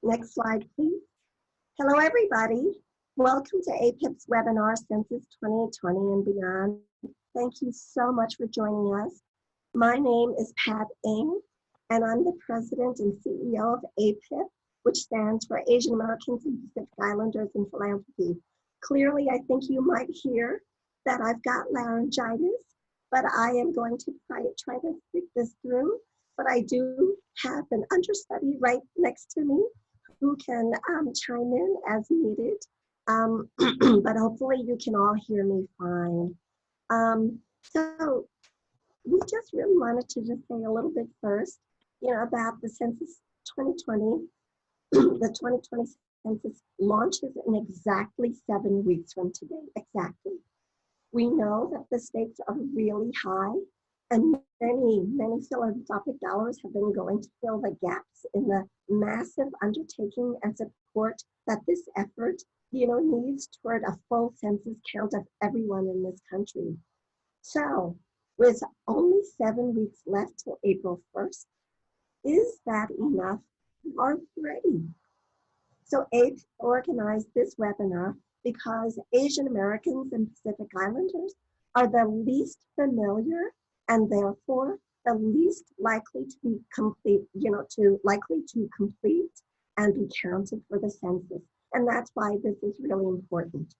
Next slide, please. Hello, everybody. Welcome to APIP's webinar, Census 2020 and Beyond. Thank you so much for joining us. My name is Pat Ng, and I'm the President and CEO of APIP, which stands for Asian Americans and Pacific Islanders in Philanthropy. Clearly, I think you might hear that I've got laryngitis, but I am going to try to stick this through. But I do have an understudy right next to me who can chime in as needed. But hopefully you can all hear me fine. So we just really wanted to just say a little bit first, about the Census 2020. The 2020 census launches in exactly 7 weeks from today, exactly. We know that the stakes are really high, and many philanthropic dollars have been going to fill the gaps in the massive undertaking and support that this effort, needs toward a full census count of everyone in this country. So, with only 7 weeks left till April 1st, is that enough? Are we ready? So APE organized this webinar because Asian Americans and Pacific Islanders are the least familiar and therefore the least likely to be complete, likely to complete and be counted for the census. And that's why this is really important.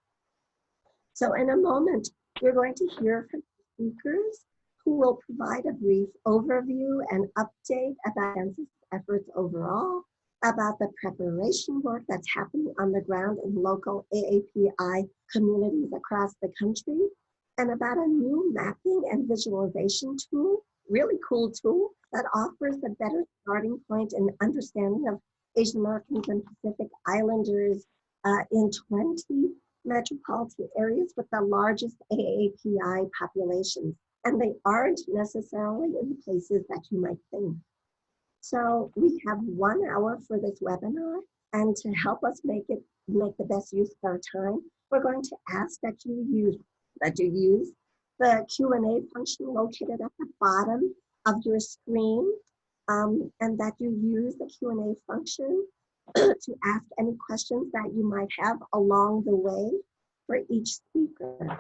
So in a moment, we're going to hear from speakers who will provide a brief overview and update about census efforts overall, about the preparation work that's happening on the ground in local AAPI communities across the country, and about a new mapping and visualization tool, really cool tool, that offers a better starting point and understanding of Asian Americans and Pacific Islanders in 20 metropolitan areas with the largest AAPI populations. And they aren't necessarily in the places that you might think. So we have 1 hour for this webinar, and to help us make the best use of our time, we're going to ask that you use the Q&A function located at the bottom of your screen, and that you use the Q&A function to ask any questions that you might have along the way for each speaker.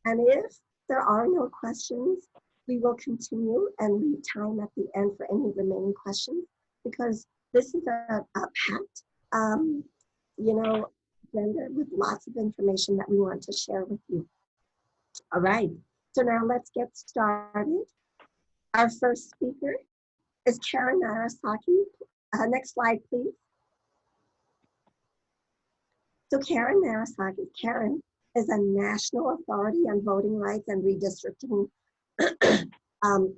And if there are no questions, we will continue and leave time at the end for any remaining questions, because this is a packed, agenda with lots of information that we want to share with you. All right, so now let's get started. Our first speaker is Karen Narasaki. Next slide, please. So Karen Narasaki. Karen is a national authority on voting rights and redistricting,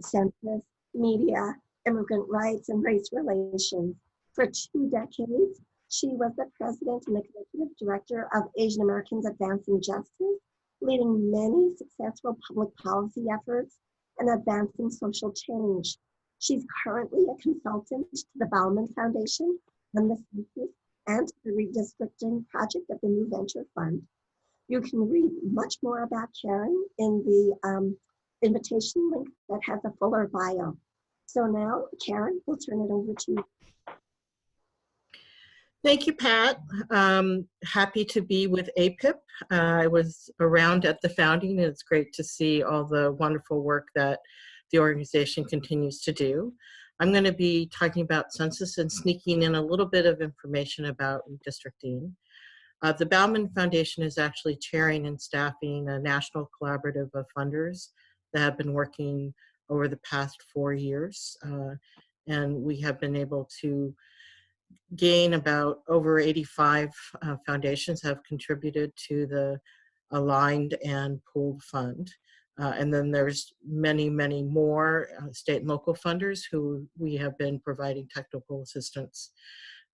census, media, immigrant rights, and race relations. For 2 decades, she was the president and executive director of Asian Americans Advancing Justice, leading many successful public policy efforts and advancing social change. She's currently a consultant to the Bauman Foundation on the census and the redistricting project of the New Venture Fund. You can read much more about Karen in the invitation link that has a fuller bio. So now, Karen, we'll turn it over to you. Thank you, Pat. Happy to be with APIP. I was around at the founding, and it's great to see all the wonderful work that the organization continues to do. I'm going to be talking about census and sneaking in a little bit of information about redistricting. The Bauman Foundation is actually chairing and staffing a national collaborative of funders that have been working over the past 4 years. And we have been able to gain about over 85 foundations have contributed to the aligned and pooled fund. And then there's many more state and local funders who we have been providing technical assistance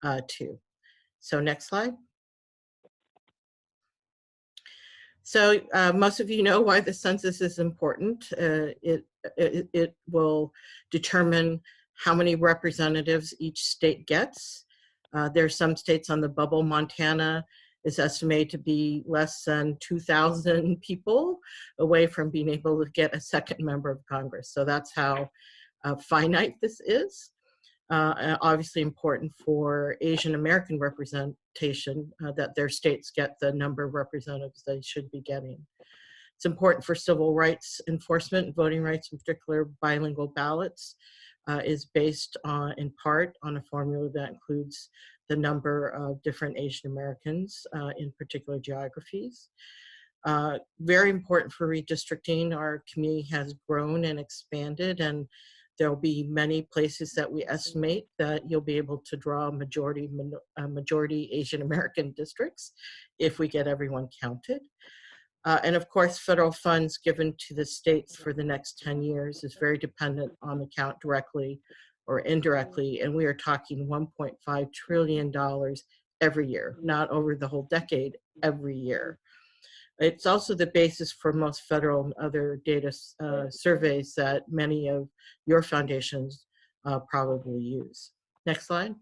to. So next slide. So most of you know why the census is important. It will determine how many representatives each state gets. There are some states on the bubble. Montana is estimated to be less than 2,000 people away from being able to get a second member of Congress. So that's how finite this is. Obviously important for Asian American representation, that their states get the number of representatives they should be getting. It's important for civil rights enforcement, voting rights, in particular bilingual ballots, is based on, in part, on a formula that includes the number of different Asian Americans in particular geographies. Very important for redistricting. Our community has grown and expanded, and there'll be many places that we estimate that you'll be able to draw majority Asian American districts if we get everyone counted. And of course, federal funds given to the states for the next 10 years is very dependent on the count directly or indirectly. And we are talking $1.5 trillion every year, not over the whole decade, every year. It's also the basis for most federal and other data surveys that many of your foundations probably use. Next slide.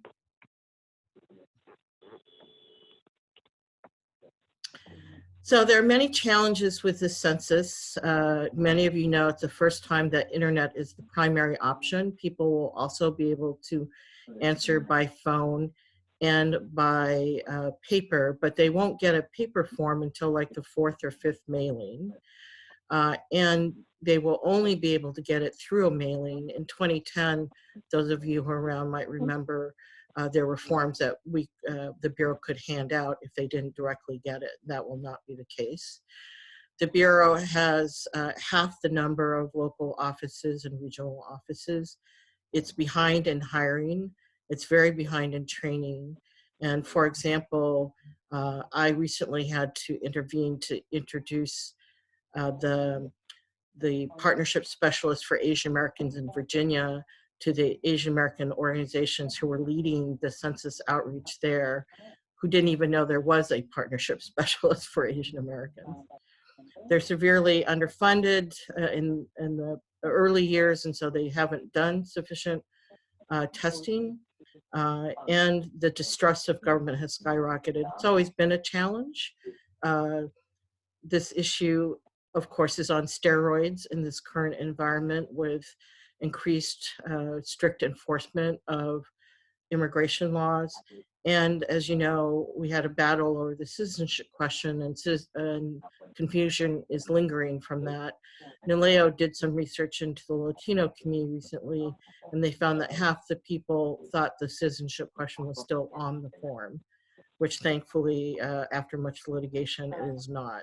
So there are many challenges with the census. Many of you know it's the first time that internet is the primary option. People will also be able to answer by phone and by paper, but they won't get a paper form until like the 4th or 5th mailing. And they will only be able to get it through a mailing. In 2010, those of you who are around might remember there were forms that the Bureau could hand out if they didn't directly get it. That will not be the case. The Bureau has half the number of local offices and regional offices. It's behind in hiring. It's very behind in training. And for example, I recently had to intervene to introduce the partnership specialist for Asian Americans in Virginia to the Asian American organizations who were leading the census outreach there, who didn't even know there was a partnership specialist for Asian Americans. They're severely underfunded in the early years, and so they haven't done sufficient testing, and the distrust of government has skyrocketed. It's always been a challenge. This issue, of course, is on steroids in this current environment with increased strict enforcement of immigration laws. And as you know, we had a battle over the citizenship question, and confusion is lingering from that. NALEO did some research into the Latino community recently, and they found that half the people thought the citizenship question was still on the form, which thankfully, after much litigation, it is not.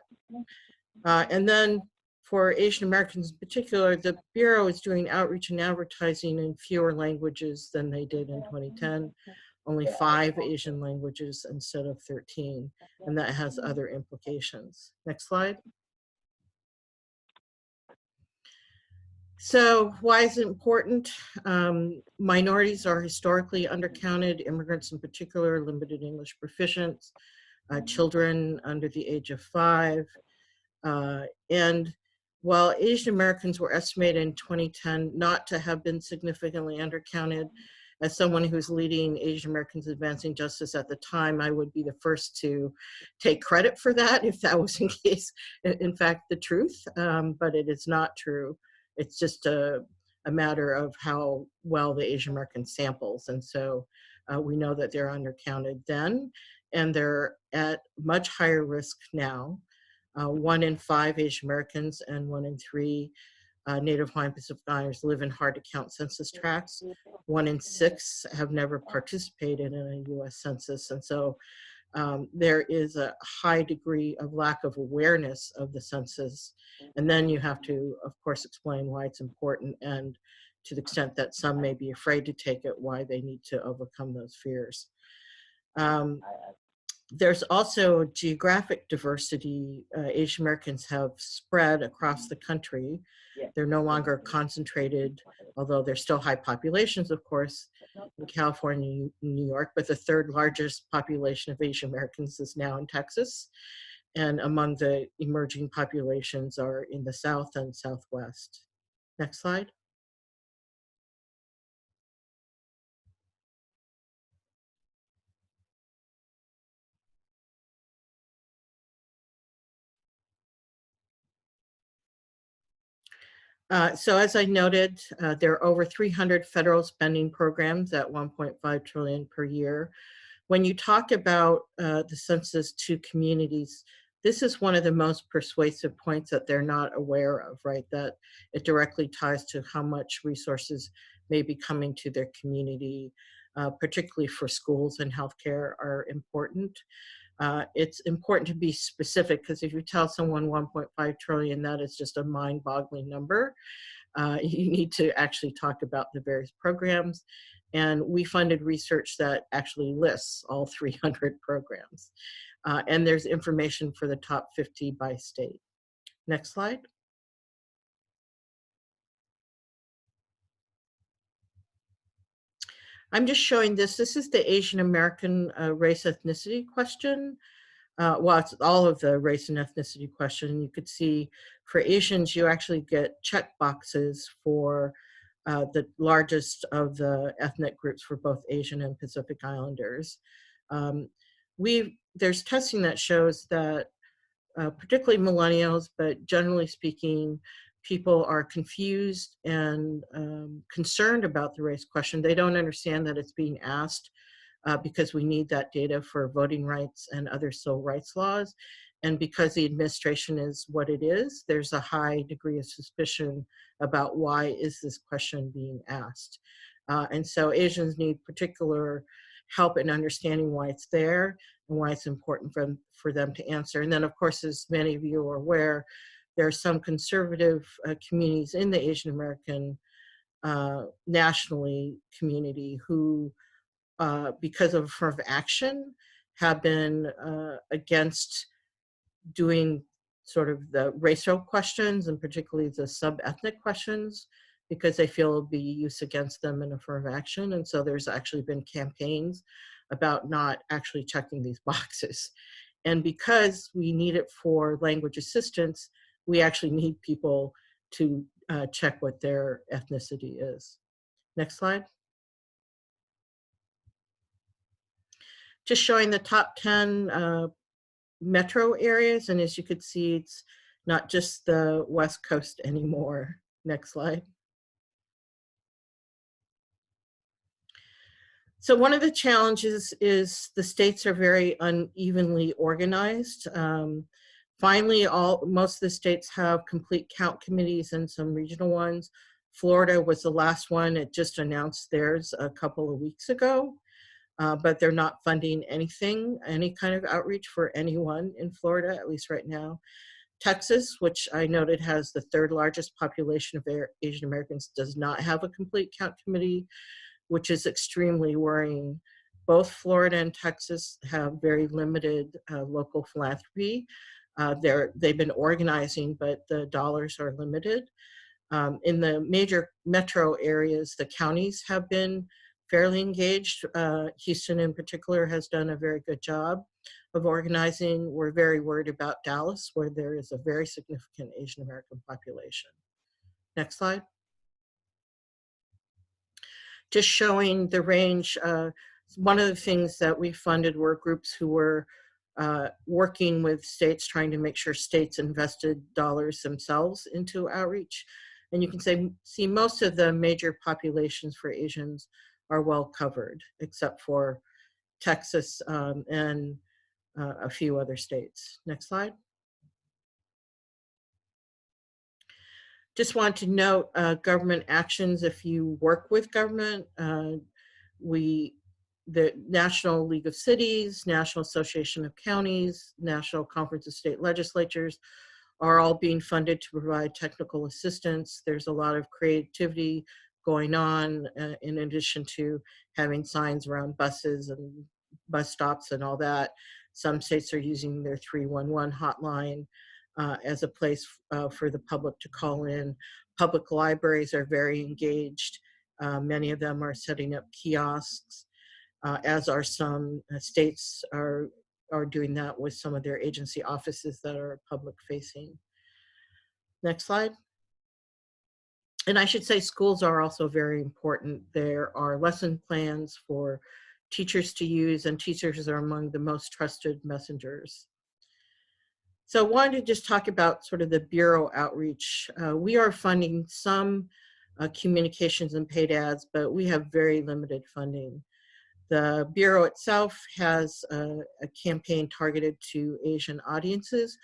And then for Asian Americans in particular, the Bureau is doing outreach and advertising in fewer languages than they did in 2010, only 5 Asian languages instead of 13, and that has other implications. Next slide. So why is it important? Minorities are historically undercounted, immigrants in particular, limited English proficiency, children under the age of 5. And while Asian Americans were estimated in 2010 not to have been significantly undercounted, as someone who's leading Asian Americans Advancing Justice at the time, I would be the first to take credit for that if that was in fact the truth, but it is not true. It's just a matter of how well the Asian American samples. And so we know that they're undercounted then, and they're at much higher risk now. 1 in 5 Asian Americans and 1 in 3 Native Hawaiian Pacific Islanders live in hard to count census tracts. 1 in 6 have never participated in a US Census. And so there is a high degree of lack of awareness of the census. And then you have to, of course, explain why it's important, and to the extent that some may be afraid to take it, why they need to overcome those fears. There's also geographic diversity. Asian Americans have spread across the country. They're no longer concentrated, although there's still high populations, of course, in California and New York, but the 3rd largest population of Asian Americans is now in Texas. And among the emerging populations are in the South and Southwest. Next slide. So as I noted, there are over 300 federal spending programs at 1.5 trillion per year. When you talk about the census to communities, this is one of the most persuasive points that they're not aware of, right? That it directly ties to how much resources may be coming to their community, particularly for schools and healthcare are important. It's important to be specific because if you tell someone 1.5 trillion, that is just a mind-boggling number. You need to actually talk about the various programs. And we funded research that actually lists all 300 programs. And there's information for the top 50 by state. Next slide. I'm just showing this. This is the Asian American race ethnicity question. Well, it's all of the race and ethnicity question. You could see for Asians, you actually get check boxes for the largest of the ethnic groups for both Asian and Pacific Islanders. There's testing that shows that particularly millennials, but generally speaking, people are confused and concerned about the race question. They don't understand that it's being asked because we need that data for voting rights and other civil rights laws. And because the administration is what it is, there's a high degree of suspicion about why is this question being asked. And so Asians need particular help in understanding why it's there and why it's important for them to answer. And then of course, as many of you are aware, there are some conservative communities in the Asian American nationally community who because of affirmative action, have been against doing sort of the racial questions and particularly the sub-ethnic questions because they feel it'll be used against them in affirmative action. And so there's actually been campaigns about not actually checking these boxes. And because we need it for language assistance, we actually need people to check what their ethnicity is. Next slide. Just showing the top 10 metro areas. And as you could see, it's not just the West Coast anymore. Next slide. So one of the challenges is the states are very unevenly organized. Finally, most of the states have complete count committees and some regional ones. Florida was the last one. It just announced theirs a couple of weeks ago. But they're not funding anything, any kind of outreach for anyone in Florida, at least right now. Texas, which I noted has the third largest population of Asian Americans, does not have a complete count committee, which is extremely worrying. Both Florida and Texas have very limited local philanthropy. They've been organizing, but the dollars are limited. In the major metro areas, the counties have been fairly engaged. Houston in particular has done a very good job of organizing. We're very worried about Dallas, where there is a very significant Asian American population. Next slide. Just showing the range. One of the things that we funded were groups who were working with states, trying to make sure states invested dollars themselves into outreach. And you can see most of the major populations for Asians are well covered, except for Texas and a few other states. Next slide. Just want to note government actions. If you work with government, the National League of Cities, National Association of Counties, National Conference of State Legislatures are all being funded to provide technical assistance. There's a lot of creativity going on in addition to having signs around buses and bus stops and all that. Some states are using their 311 hotline as a place for the public to call in. Public libraries are very engaged. Many of them are setting up kiosks, as are some states are doing that with some of their agency offices that are public facing. Next slide. And I should say schools are also very important. There are lesson plans for teachers to use, and teachers are among the most trusted messengers. So I wanted to just talk about sort of the Bureau outreach. We are funding some communications and paid ads, but we have very limited funding. The Bureau itself has a campaign targeted to Asian audiences,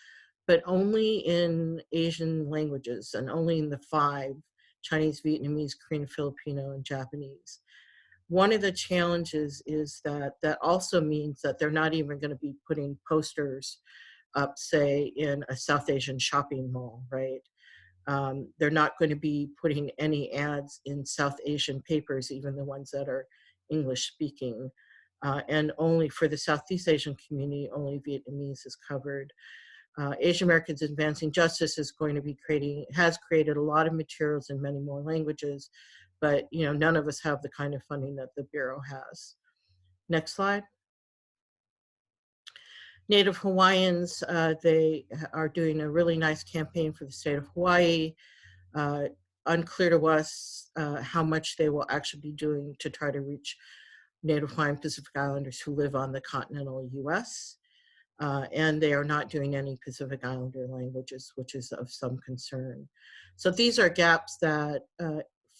but only in Asian languages and only in the 5, Chinese, Vietnamese, Korean, Filipino, and Japanese. One of the challenges is that that also means that they're not even going to be putting posters up, say, in a South Asian shopping mall, right? They're not going to be putting any ads in South Asian papers, even the ones that are English speaking. And only for the Southeast Asian community, only Vietnamese is covered. Asian Americans Advancing Justice is going to be has created a lot of materials in many more languages, but none of us have the kind of funding that the Bureau has. Next slide. Native Hawaiians, they are doing a really nice campaign for the state of Hawaii. Unclear to us how much they will actually be doing to try to reach Native Hawaiian Pacific Islanders who live on the continental US. And they are not doing any Pacific Islander languages, which is of some concern. So these are gaps that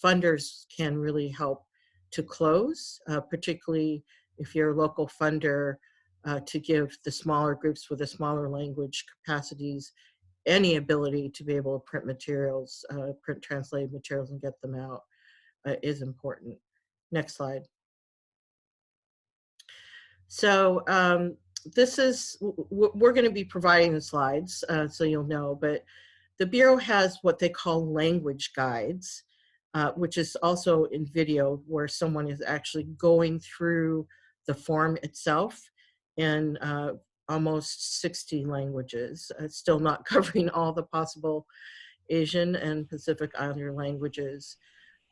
funders can really help to close, particularly if you're a local funder, to give the smaller groups with the smaller language capacities any ability to be able to print materials, print translated materials and get them out is important. Next slide. So this is, we're going to be providing the slides so you'll know, but the Bureau has what they call language guides, which is also in video where someone is actually going through the form itself in almost 60 languages. It's still not covering all the possible Asian and Pacific Islander languages.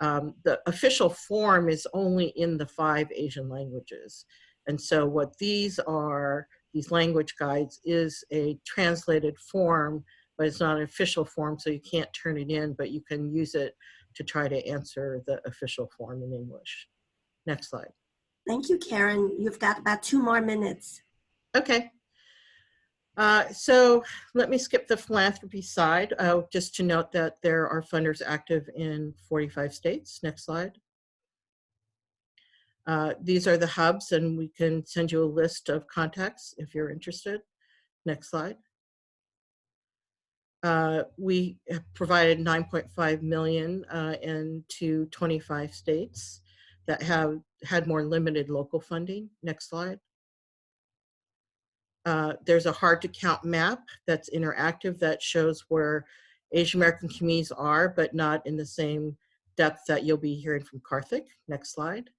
The official form is only in the 5 Asian languages. And so what these are, these language guides, is a translated form, but it's not an official form, so you can't turn it in, but you can use it to try to answer the official form in English. Next slide. Thank you, Karen. You've got about 2 more minutes. Okay. So let me skip the philanthropy side, just to note that there are funders active in 45 states. Next slide. These are the hubs, and we can send you a list of contacts if you're interested. Next slide. We have provided $9.5 million into 25 states that have had more limited local funding. Next slide. There's a hard to count map that's interactive that shows where Asian American communities are, but not in the same depth that you'll be hearing from Karthick. Next slide.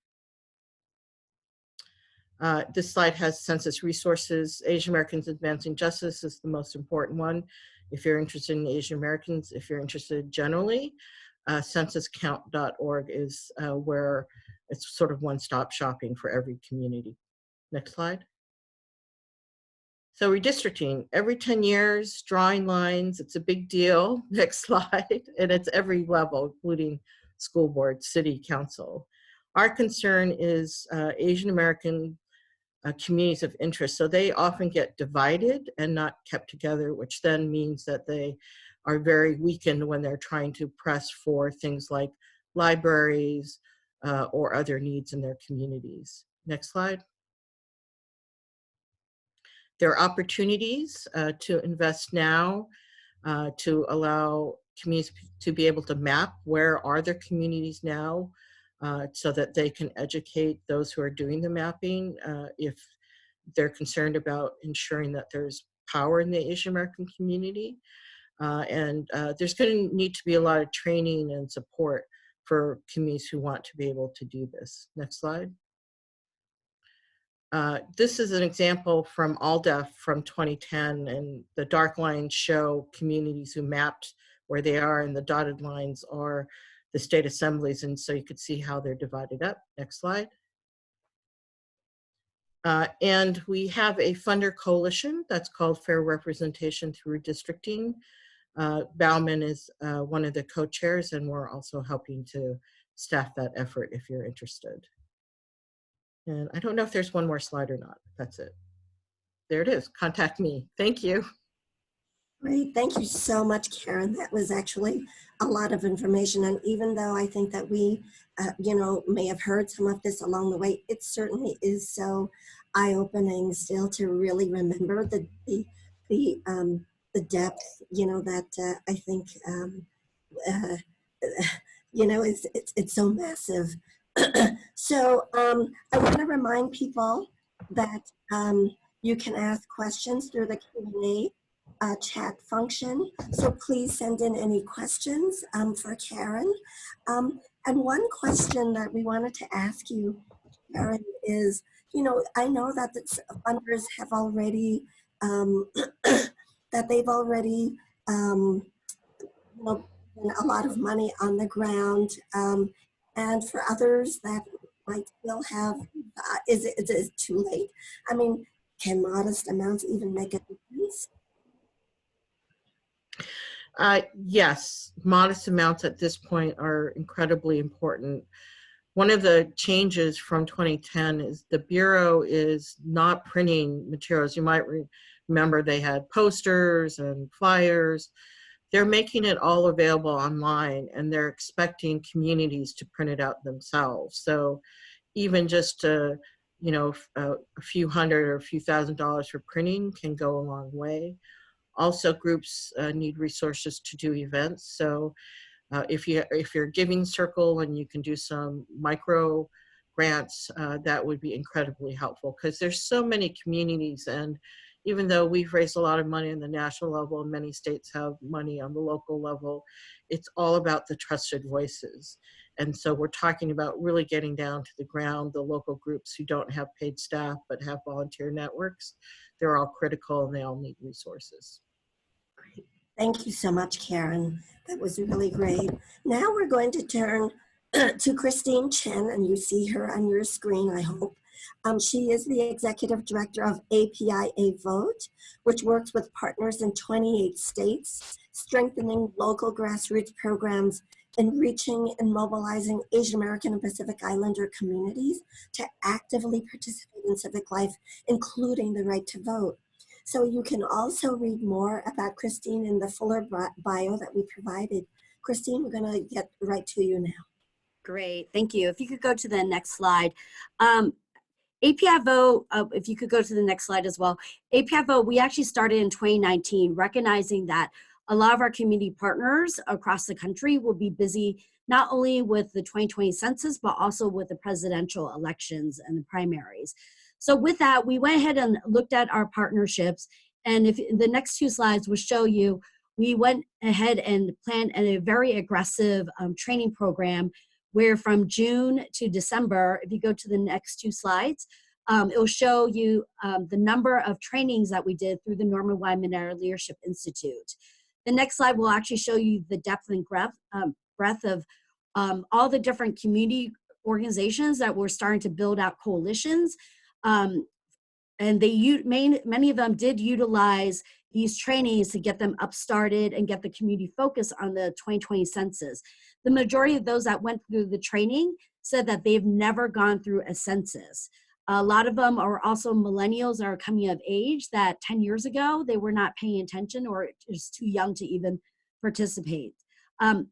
This slide has census resources. Asian Americans Advancing Justice is the most important one. If you're interested in Asian Americans, if you're interested generally, censuscount.org is where it's sort of one-stop shopping for every community. Next slide. So redistricting, every 10 years, drawing lines, it's a big deal. Next slide. And it's every level, including school board, city council. Our concern is Asian American communities of interest. So they often get divided and not kept together, which then means that they are very weakened when they're trying to press for things like libraries or other needs in their communities. Next slide. There are opportunities to invest now to allow communities to be able to map where are their communities now so that they can educate those who are doing the mapping if they're concerned about ensuring that there's power in the Asian American community. And there's going to need to be a lot of training and support for communities who want to be able to do this. Next slide. This is an example from ALDEF from 2010, and the dark lines show communities who mapped where they are, and the dotted lines are the state assemblies, and so you could see how they're divided up. Next slide. And we have a funder coalition that's called Fair Representation Through Redistricting. Bauman is one of the co-chairs, and we're also helping to staff that effort if you're interested. And I don't know if there's one more slide or not. That's it. There it is. Contact me. Thank you. Great. Thank you so much, Karen. That was actually a lot of information. And even though I think that we, may have heard some of this along the way, it certainly is so eye-opening still to really remember the depth, that I think, uh, it's so massive. I want to remind people that you can ask questions through the Q&A chat function. So please send in any questions for Karen. And one question that we wanted to ask you, Karen, is, I know that the funders have already, that they've already, put a lot of money on the ground. And for others that might still have, is it too late? I mean, can modest amounts even make a difference? Yes, modest amounts at this point are incredibly important. One of the changes from 2010 is the Bureau is not printing materials. You might remember they had posters and flyers. They're making it all available online, and they're expecting communities to print it out themselves. So even just a few hundred or a few $1,000s for printing can go a long way. Also, groups need resources to do events. So if you're a giving circle and you can do some micro grants, that would be incredibly helpful, because there's so many communities, and even though we've raised a lot of money on the national level and many states have money on the local level, it's all about the trusted voices. And so we're talking about really getting down to the ground, the local groups who don't have paid staff but have volunteer networks. They're all critical and they all need resources. Thank you so much, Karen. That was really great. Now we're going to turn to Christine Chen, and you see her on your screen, I hope. She is the Executive Director of APIA Vote, which works with partners in 28 states, strengthening local grassroots programs and reaching and mobilizing Asian American and Pacific Islander communities to actively participate in civic life, including the right to vote. So you can also read more about Christine in the fuller bio that we provided. Christine, we're going to get right to you now. Great, thank you. If you could go to the next slide. API Vote, if you could go to the next slide as well. API Vote, we actually started in 2019, recognizing that a lot of our community partners across the country will be busy not only with the 2020 census, but also with the presidential elections and the primaries. So with that, we went ahead and looked at our partnerships. And if the next two slides will show you, we went ahead and planned a very aggressive training program where from June to December, if you go to the next two slides, it will show you the number of trainings that we did through the Norman Wyman Leadership Institute. The next slide will actually show you the depth and breadth of all the different community organizations that were starting to build out coalitions. And many of them did utilize these trainings to get them up-started and get the community focused on the 2020 census. The majority of those that went through the training said that they've never gone through a census. A lot of them are also millennials that are coming of age that 10 years ago, they were not paying attention or just too young to even participate.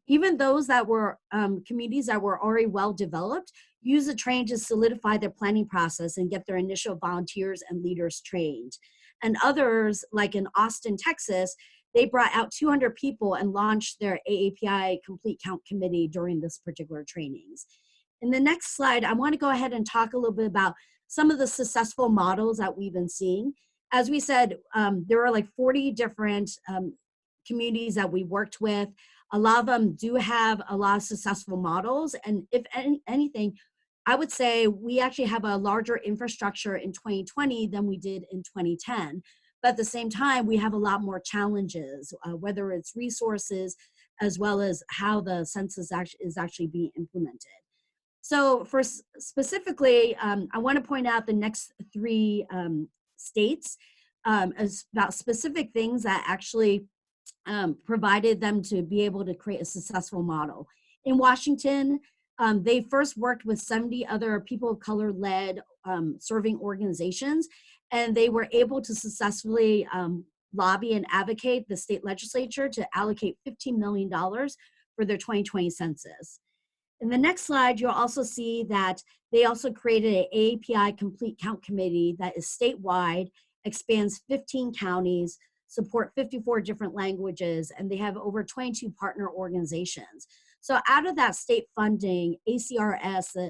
Even those that were communities that were already well developed use the training to solidify their planning process and get their initial volunteers and leaders trained. And others, like in Austin, Texas, they brought out 200 people and launched their AAPI Complete Count Committee during this particular trainings. In the next slide, I want to go ahead and talk a little bit about some of the successful models that we've been seeing. As we said, there are like 40 different communities that we worked with. A lot of them do have a lot of successful models. And if anything, I would say we actually have a larger infrastructure in 2020 than we did in 2010. But at the same time, we have a lot more challenges, whether it's resources, as well as how the census is actually being implemented. So for specifically, I want to point out the next three states as about specific things that actually provided them to be able to create a successful model. In Washington, they first worked with 70 other people of color led serving organizations, and they were able to successfully lobby and advocate the state legislature to allocate $15 million for their 2020 census. In the next slide, you'll also see that they also created an AAPI Complete Count Committee that is statewide, expands 15 counties, support 54 different languages, and they have over 22 partner organizations. So out of that state funding, ACRS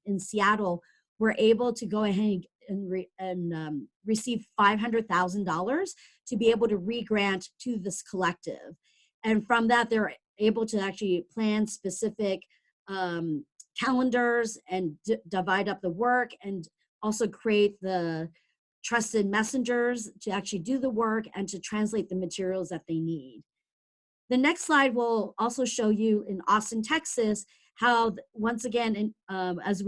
in Seattle were able to go ahead and receive $500,000 to be able to re-grant to this collective. And from that, they're able to actually plan specific calendars and divide up the work, and also create the trusted messengers to actually do the work and to translate the materials that they need. The next slide will also show you in Austin, Texas, how once again, as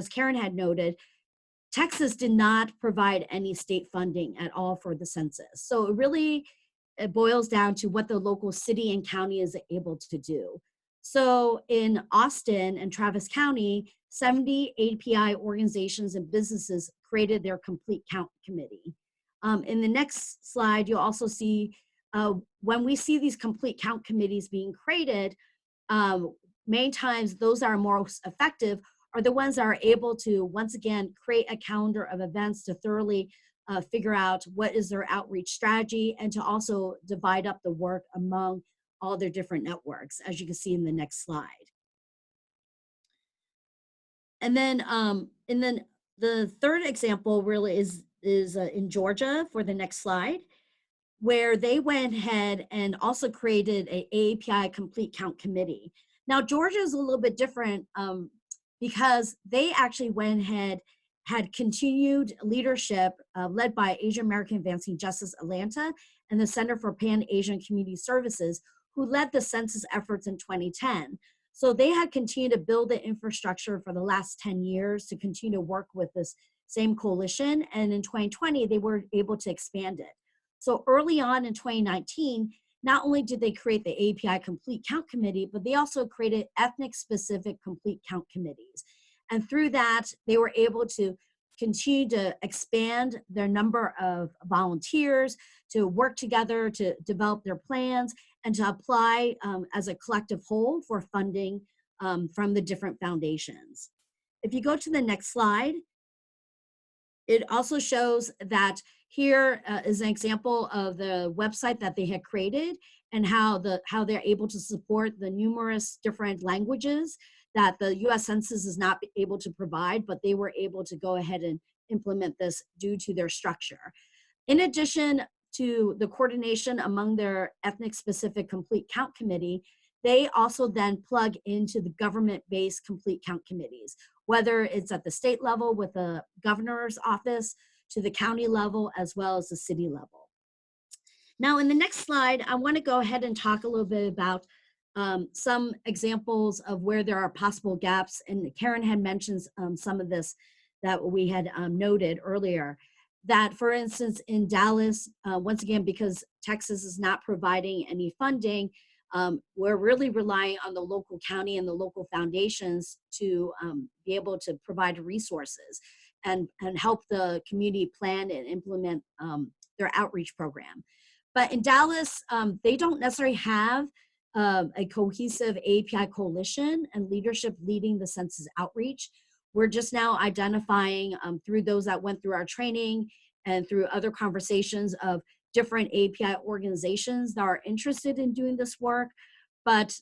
Karen had noted, Texas did not provide any state funding at all for the census. So it boils down to what the local city and county is able to do. So in Austin and Travis County, 70 API organizations and businesses created their Complete Count Committee. In the next slide, you'll also see when we see these Complete Count Committees being created, many times those that are most effective are the ones that are able to, once again, create a calendar of events to thoroughly figure out what is their outreach strategy, and to also divide up the work among all their different networks, as you can see in the next slide. And then the third example really is in Georgia for the next slide, where they went ahead and also created an AAPI Complete Count Committee. Now, Georgia is a little bit different because they actually went ahead, had continued leadership led by Asian American Advancing Justice Atlanta and the Center for Pan-Asian Community Services, who led the census efforts in 2010. So they had continued to build the infrastructure for the last 10 years to continue to work with this same coalition. And in 2020, they were able to expand it. So early on in 2019, not only did they create the API Complete Count Committee, but they also created ethnic-specific Complete Count Committees. And through that, they were able to continue to expand their number of volunteers, to work together to develop their plans, and to apply as a collective whole for funding from the different foundations. If you go to the next slide, it also shows that here is an example of the website that they had created and how they're able to support the numerous different languages that the US Census is not able to provide, but they were able to go ahead and implement this due to their structure. In addition to the coordination among their ethnic-specific Complete Count Committee, they also then plug into the government-based Complete Count Committees, whether it's at the state level with the governor's office, to the county level, as well as the city level. Now, in the next slide, I want to go ahead and talk a little bit about some examples of where there are possible gaps. And Karen had mentioned some of this that we had noted earlier. That, for instance, in Dallas, once again, because Texas is not providing any funding, we're really relying on the local county and the local foundations to be able to provide resources and help the community plan and implement their outreach program. But in Dallas, they don't necessarily have a cohesive API coalition and leadership leading the census outreach. We're just now identifying through those that went through our training and through other conversations of different API organizations that are interested in doing this work, but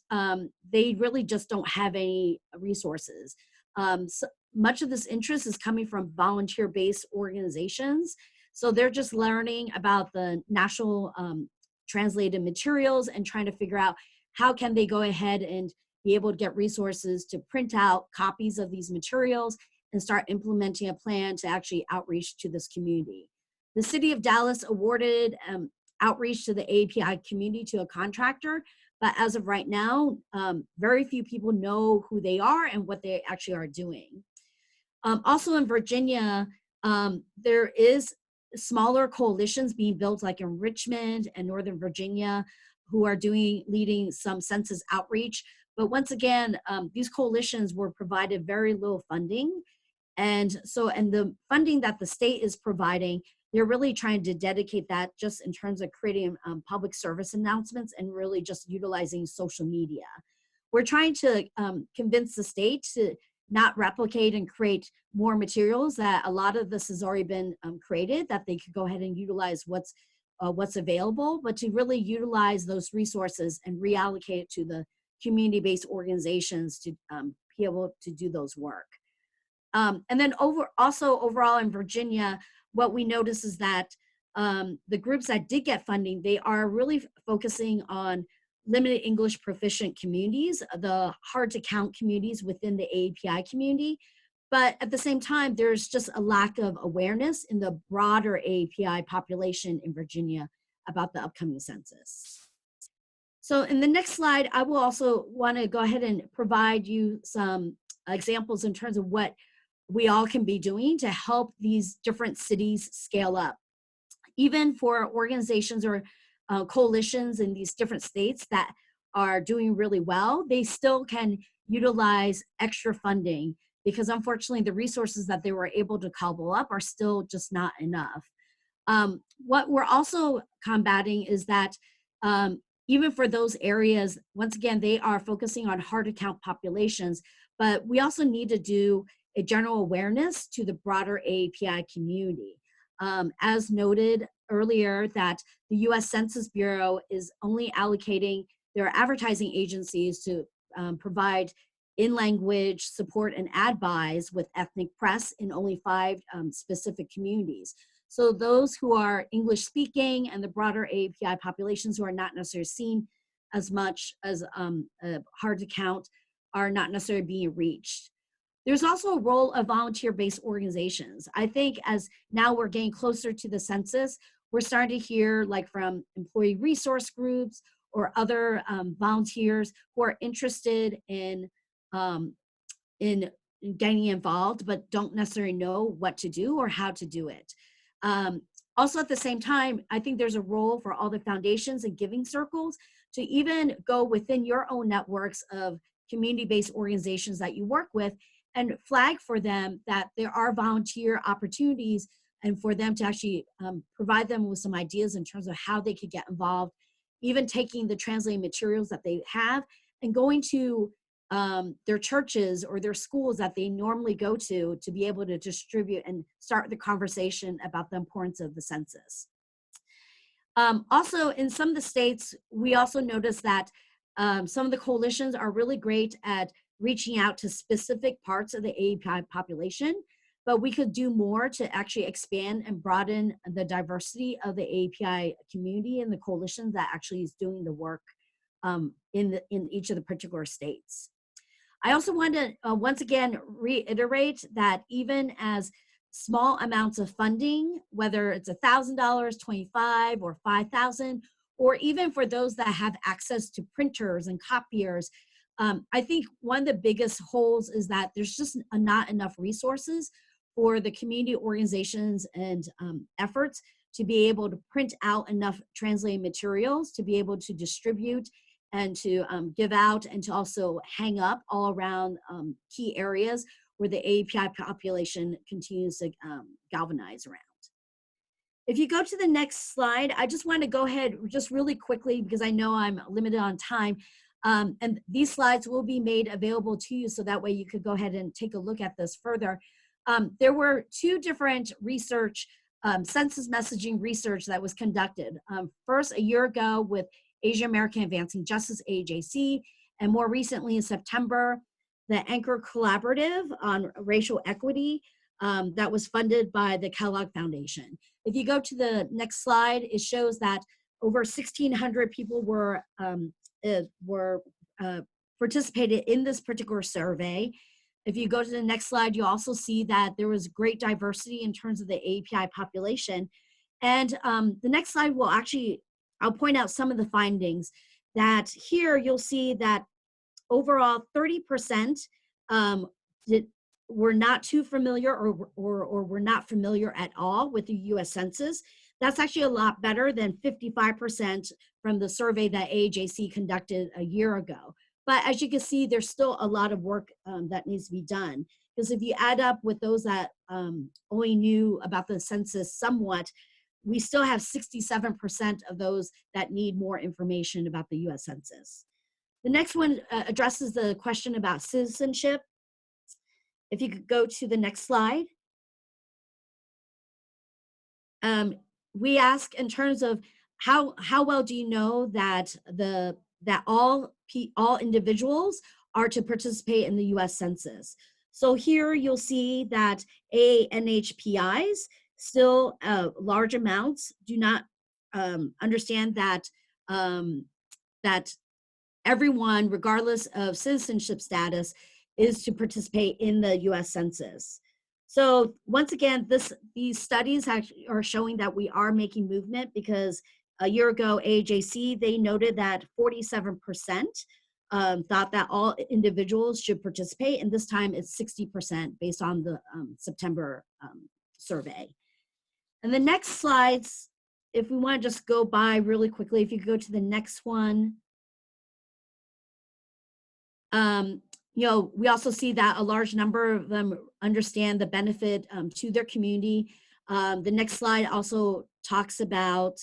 they really just don't have any resources. So much of this interest is coming from volunteer-based organizations. So they're just learning about the national translated materials and trying to figure out how can they go ahead and be able to get resources to print out copies of these materials and start implementing a plan to actually outreach to this community. The city of Dallas awarded outreach to the API community to a contractor, but as of right now, very few people know who they are and what they actually are doing. Also in Virginia, there is smaller coalitions being built like in Richmond and Northern Virginia who are leading some census outreach. But once again, these coalitions were provided very little funding. And the funding that the state is providing they're really trying to dedicate that just in terms of creating public service announcements and really just utilizing social media. We're trying to convince the state to not replicate and create more materials, that a lot of this has already been created, that they could go ahead and utilize what's available, but to really utilize those resources and reallocate it to the community-based organizations to be able to do those work. And then overall in Virginia, what we notice is that the groups that did get funding, they are really focusing on limited English proficient communities, the hard to count communities within the AAPI community. But at the same time, there's just a lack of awareness in the broader AAPI population in Virginia about the upcoming census. So in the next slide, I will also want to go ahead and provide you some examples in terms of what we all can be doing to help these different cities scale up. Even for organizations or coalitions in these different states that are doing really well, they still can utilize extra funding, because unfortunately the resources that they were able to cobble up are still just not enough. What we're also combating is that even for those areas, once again, they are focusing on hard to count populations, but we also need to do a general awareness to the broader AAPI community. As noted earlier, that the US Census Bureau is only allocating their advertising agencies to provide in-language support and ad buys with ethnic press in only 5 specific communities. So those who are English speaking and the broader AAPI populations who are not necessarily seen as much as hard to count are not necessarily being reached. There's also a role of volunteer-based organizations. I think as now we're getting closer to the census, we're starting to hear like from employee resource groups or other volunteers who are interested in getting involved, but don't necessarily know what to do or how to do it. Also at the same time, I think there's a role for all the foundations and giving circles to even go within your own networks of community-based organizations that you work with and flag for them that there are volunteer opportunities, and for them to actually provide them with some ideas in terms of how they could get involved, even taking the translated materials that they have and going to their churches or their schools that they normally go to be able to distribute and start the conversation about the importance of the census. Also, in some of the states, we also noticed that some of the coalitions are really great at reaching out to specific parts of the AAPI population, but we could do more to actually expand and broaden the diversity of the AAPI community and the coalition that actually is doing the work in each of the particular states. I also want to once again reiterate that even as small amounts of funding, whether it's $1,000, $25,000 or $5,000, or even for those that have access to printers and copiers, I think one of the biggest holes is that there's just not enough resources for the community organizations and efforts to be able to print out enough translated materials to be able to distribute and to give out and to also hang up all around key areas where the AAPI population continues to galvanize around. If you go to the next slide, I just want to go ahead just really quickly because I know I'm limited on time. And these slides will be made available to you so that way you could go ahead and take a look at this further. There were 2 different research, census messaging research that was conducted. First, a year ago with Asian American Advancing Justice, AAJC, and more recently in September, the Anchor Collaborative on Racial Equity that was funded by the Kellogg Foundation. If you go to the next slide, it shows that over 1,600 people were participated in this particular survey. If you go to the next slide, you also see that there was great diversity in terms of the AAPI population. And the next slide will actually, I'll point out some of the findings that here you'll see that overall 30% were not too familiar or were not familiar at all with the US Census. That's actually a lot better than 55% from the survey that AAJC conducted a year ago. But as you can see, there's still a lot of work that needs to be done. Because if you add up with those that only knew about the census somewhat, we still have 67% of those that need more information about the US Census. The next one addresses the question about citizenship. If you could go to the next slide. We ask in terms of how well do you know that all individuals are to participate in the US Census. So here you'll see that NHPIs still large amounts do not understand that that everyone, regardless of citizenship status, is to participate in the US Census. So once again, these studies actually are showing that we are making movement, because a year ago, AAJC, they noted that 47% thought that all individuals should participate, and this time it's 60% based on the September survey. And the next slides, if we want to just go by really quickly, if you could go to the next one. You know, we also see that a large number of them understand the benefit to their community. The next slide also talks about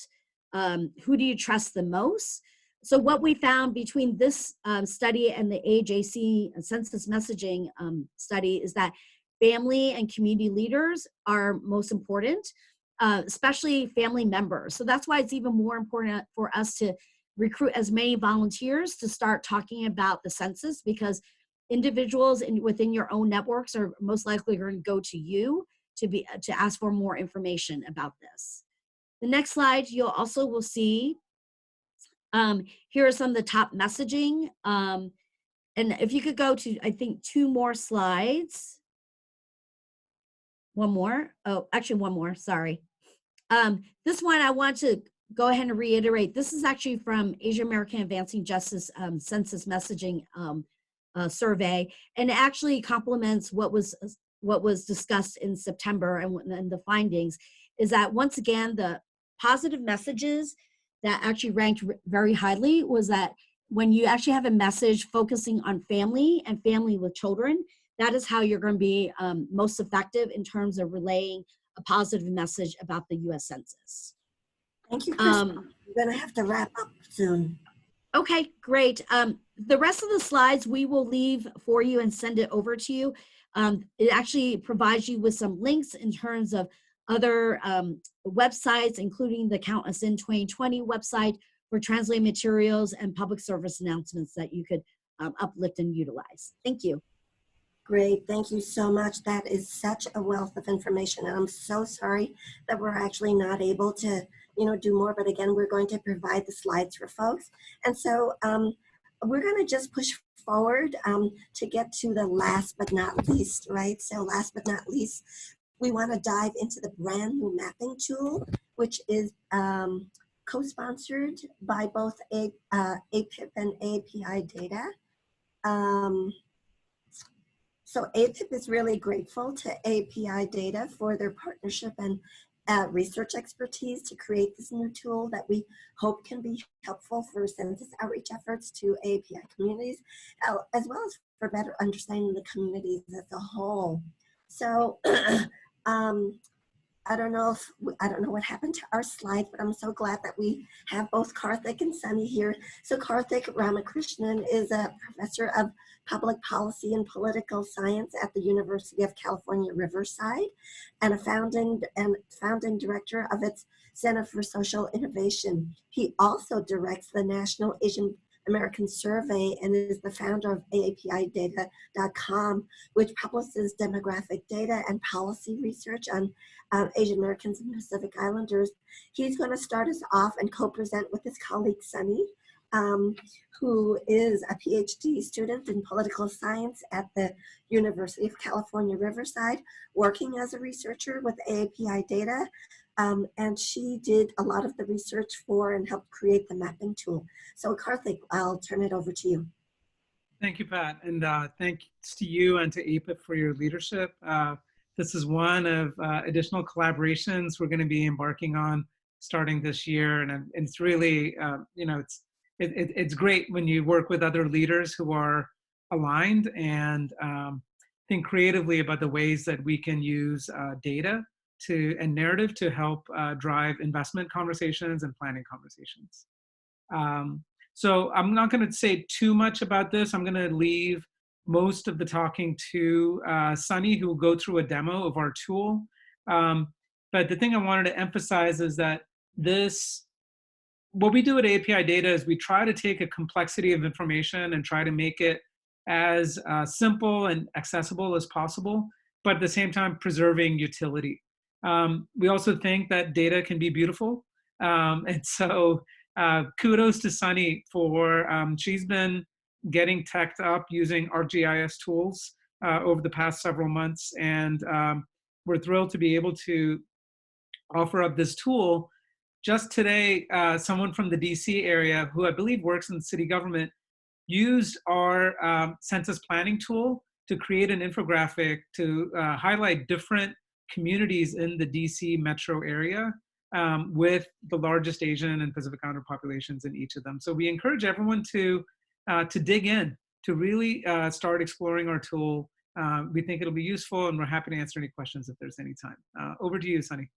who do you trust the most. So what we found between this study and the AJC census messaging study is that family and community leaders are most important, especially family members. So that's why it's even more important for us to recruit as many volunteers to start talking about the census, because individuals within your own networks are most likely going to go to you to ask for more information about this. The next slide, you'll also will see, here are some of the top messaging. And if you could go to, I think, 2 more slides. One more. Oh, actually one more, sorry. This one I want to go ahead and reiterate. This is actually from Asian American Advancing Justice Census Messaging survey, and it actually complements what was discussed in September, and the findings is that, once again, the positive messages that actually ranked very highly was that when you actually have a message focusing on family and family with children, that is how you're going to be most effective in terms of relaying a positive message about the US Census. Thank you, Christine. We're going to have to wrap up soon. Okay, great. The rest of the slides we will leave for you and send it over to you. It actually provides you with some links in terms of other websites, including the Count Us In 2020 website for translated materials and public service announcements that you could uplift and utilize. Thank you. Great, thank you so much. That is such a wealth of information, and I'm so sorry that we're actually not able to, do more. But again, we're going to provide the slides for folks, and so we're going to just push forward to get to the last but not least, right? So last but not least, we want to dive into the brand new mapping tool, which is co-sponsored by both APIP and AAPI Data. So APIP is really grateful to AAPI Data for their partnership and research expertise to create this new tool that we hope can be helpful for census outreach efforts to AAPI communities, as well as for better understanding the communities as a whole. So I don't know what happened to our slides, but I'm so glad that we have both Karthick and Sunny here. So Karthick Ramakrishnan is a professor of public policy and political science at the University of California, Riverside, and a founding director of its Center for Social Innovation. He also directs the National Asian American Survey and is the founder of AAPIData.com, which publishes demographic data and policy research on Asian Americans and Pacific Islanders. He's going to start us off and co-present with his colleague Sunny, who is a PhD student in political science at the University of California, Riverside, working as a researcher with AAPI Data. And she did a lot of the research for and helped create the mapping tool. So Karthick, I'll turn it over to you. Thank you, Pat. And thanks to you and to APIP for your leadership. This is one of additional collaborations we're going to be embarking on starting this year. And it's really, it's great when you work with other leaders who are aligned and think creatively about the ways that we can use data and narrative to help drive investment conversations and planning conversations. So I'm not going to say too much about this. I'm going to leave most of the talking to Sunny, who will go through a demo of our tool. But the thing I wanted to emphasize is that what we do at API Data is we try to take a complexity of information and try to make it as simple and accessible as possible, but at the same time preserving utility. We also think that data can be beautiful. And so kudos to Sunny for, she's been getting teched up using ArcGIS tools over the past several months. And we're thrilled to be able to offer up this tool. Just today, someone from the DC area, who I believe works in the city government, used our census planning tool to create an infographic to highlight different communities in the DC metro area with the largest Asian and Pacific Islander populations in each of them. So we encourage everyone to dig in, to really start exploring our tool. We think it'll be useful, and we're happy to answer any questions if there's any time. Over to you, Sunny.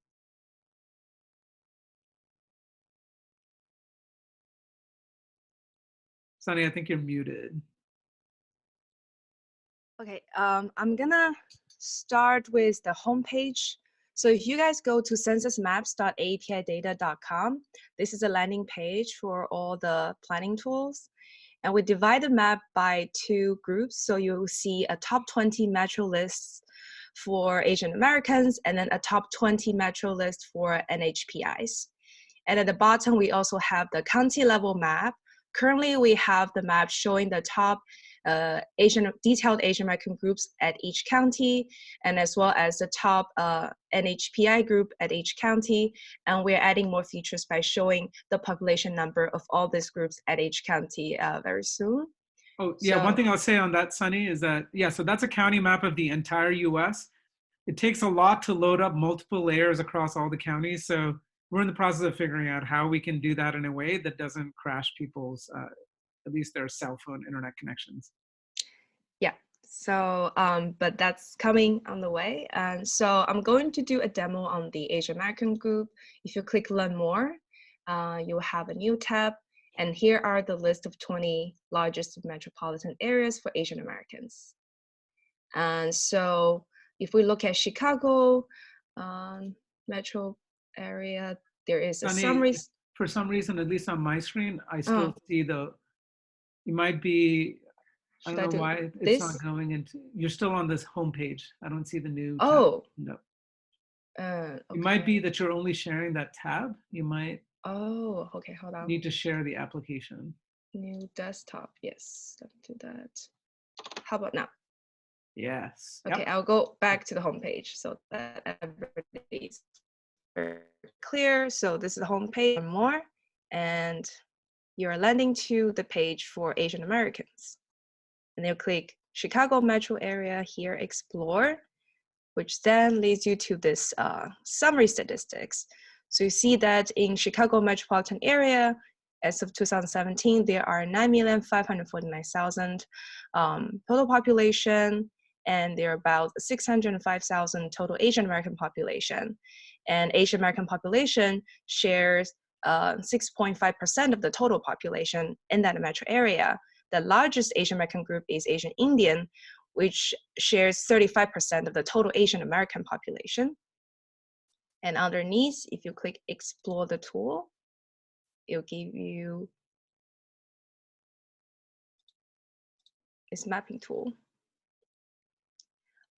Sunny, I think you're muted. Okay, I'm gonna start with the homepage. So if you guys go to censusmaps.apidata.com, this is a landing page for all the planning tools. And we divide the map by 2 groups. So you'll see a top 20 metro lists for Asian Americans, and then a top 20 metro list for NHPIs. And at the bottom, we also have the county level map. Currently, we have the map showing the top detailed Asian American groups at each county, and as well as the top NHPI group at each county. And we're adding more features by showing the population number of all these groups at each county very soon. Oh, yeah, so, one thing I'll say on that, Sunny, is that, yeah, so that's a county map of the entire US. It takes a lot to load up multiple layers across all the counties. So we're in the process of figuring out how we can do that in a way that doesn't crash people's, at least their cell phone internet connections. Yeah, so, but that's coming on the way. And so I'm going to do a demo on the Asian American group. If you click Learn More, you'll have a new tab. And here are the list of 20 largest metropolitan areas for Asian Americans. And so if we look at Chicago metro area, there is a summary. For some reason, at least on my screen, I still see you might be, I don't know why it's not going into, you're still on this homepage. I don't see the new tab. Oh. No. Okay. It might be that you're only sharing that tab. You might okay, hold on. Need to share the application. New desktop, yes, let's do that. How about now? Yes. Okay, yep. I'll go back to the homepage so that everybody's clear. So this is the homepage and more, and you're landing to the page for Asian Americans. And you'll click Chicago metro area here, explore, which then leads you to this summary statistics. So you see that in Chicago metropolitan area, as of 2017, there are 9,549,000 total population, and there are about 605,000 total Asian American population. And Asian American population shares 6.5% of the total population in that metro area. The largest Asian American group is Asian Indian, which shares 35% of the total Asian American population. And underneath, if you click Explore the tool, it'll give you this mapping tool.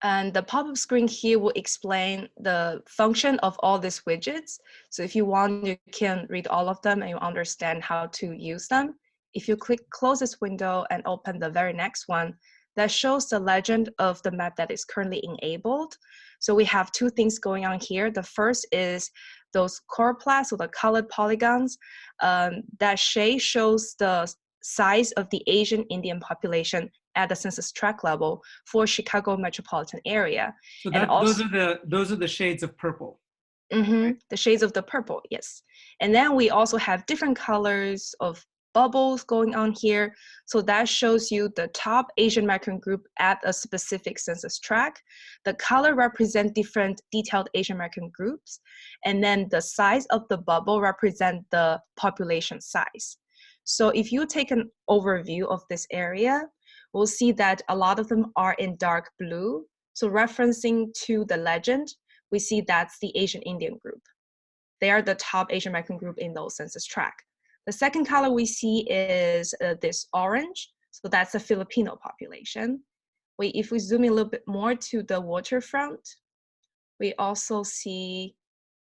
And the pop-up screen here will explain the function of all these widgets. So if you want, you can read all of them and you understand how to use them. If you click close this window and open the very next one, that shows the legend of the map that is currently enabled. So we have 2 things going on here. The first is those chloroplasts, or the colored polygons. That shade shows the size of the Asian Indian population at the census tract level for Chicago metropolitan area. So that, also, those are the shades of purple. Mm-hmm, right? The shades of the purple, yes. And then we also have different colors of bubbles going on here. So that shows you the top Asian American group at a specific census tract. The color represent different detailed Asian American groups. And then the size of the bubble represent the population size. So if you take an overview of this area, we'll see that a lot of them are in dark blue. So referencing to the legend, we see that's the Asian Indian group. They are the top Asian American group in those census tract. The second color we see is this orange. So that's the Filipino population. If we zoom in a little bit more to the waterfront, we also see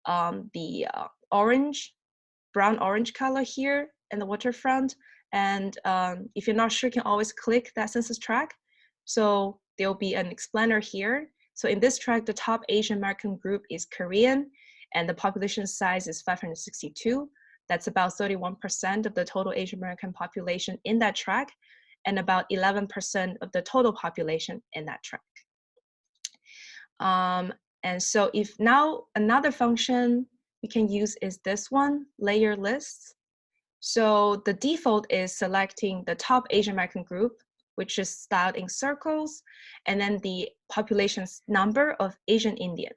the brown-orange color here in the waterfront. And if you're not sure, you can always click that census tract. So there'll be an explainer here. So in this tract, the top Asian American group is Korean, and the population size is 562. That's about 31% of the total Asian American population in that tract, and about 11% of the total population in that tract. And so if now another function we can use is this one, layer lists. So the default is selecting the top Asian American group, which is styled in circles, and then the population's number of Asian Indian.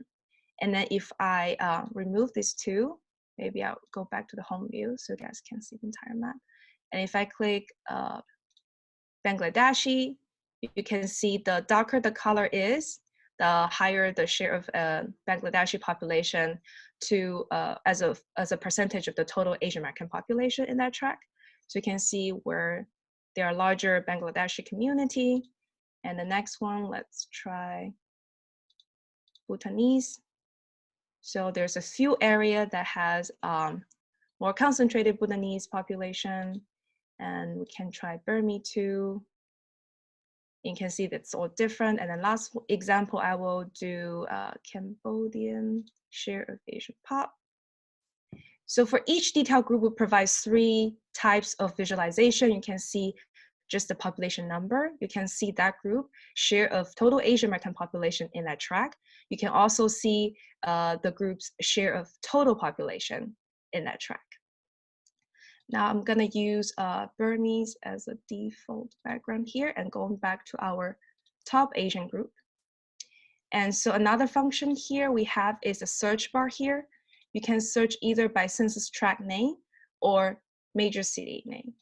And then if I remove these two, maybe I'll go back to the home view so you guys can see the entire map. And if I click Bangladeshi, you can see the darker the color is, the higher the share of Bangladeshi population to as a percentage of the total Asian American population in that tract. So you can see where there are larger Bangladeshi community. And the next one, let's try Bhutanese. So there's a few area that has more concentrated Bhutanese population, and we can try Burmese too. You can see that's all different. And then last example, I will do Cambodian share of Asian pop. So for each detail group, it provides 3 types of visualization. You can see just the population number. You can see that group share of total Asian American population in that tract. You can also see the group's share of total population in that tract. Now I'm gonna use Burmese as a default background here and going back to our top Asian group. And so another function here we have is a search bar here. You can search either by census tract name or major city name.